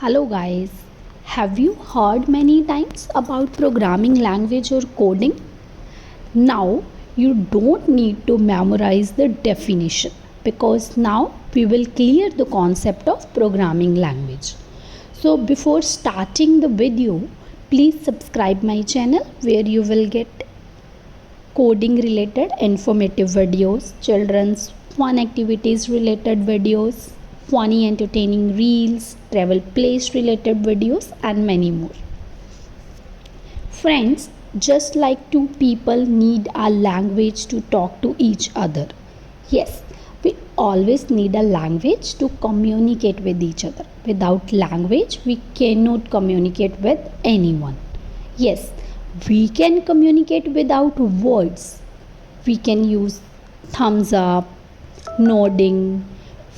Hello guys, have you heard many times about programming language or coding? Now you don't need to memorize the definition because now we will clear the concept of programming language. So before starting the video, please subscribe my channel where you will get coding related informative videos, children's fun activities related videos, funny entertaining reels, travel place related videos, and many more. Friends, just like two people need a language to talk to each other. Yes, we always need a language to communicate with each other. Without language, we cannot communicate with anyone. Yes, we can communicate without words. We can use thumbs up, nodding,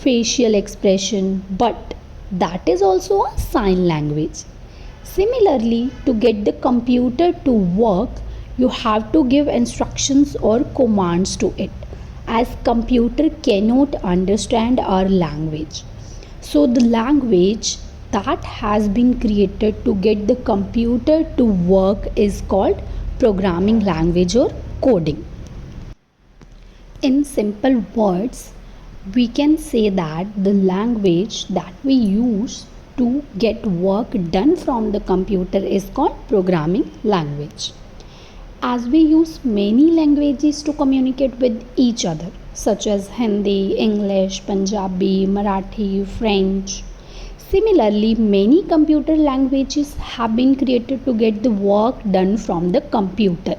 facial expression, but that is also a sign language. Similarly, to get the computer to work, you have to give instructions or commands to it, as computer cannot understand our language. So the language that has been created to get the computer to work is called programming language or coding. In simple words, we can say that the language that we use to get work done from the computer is called programming language. As we use many languages to communicate with each other, such as Hindi, English, Punjabi, Marathi, French. Similarly, many computer languages have been created to get the work done from the computer,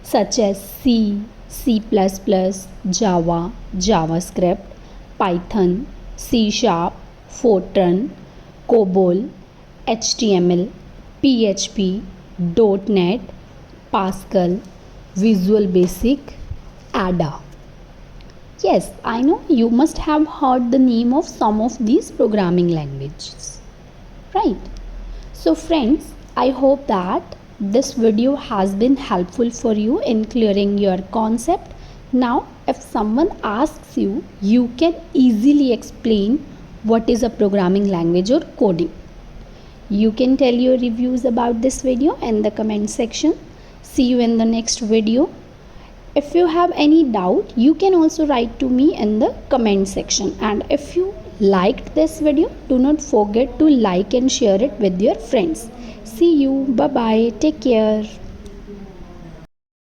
such as C, C++, Java, JavaScript, Python, C Sharp, Fortran, COBOL, HTML, PHP, .NET, Pascal, Visual Basic, Ada. Yes, I know you must have heard the name of some of these programming languages, right? So friends, I hope that this video has been helpful for you in clearing your concept. Now, if someone asks you, you can easily explain what is a programming language or coding. You can tell your reviews about this video in the comment section. See you in the next video. If you have any doubt, you can also write to me in the comment section. And if you liked this video, do not forget to like and share it with your friends. See you. Bye bye. Take care.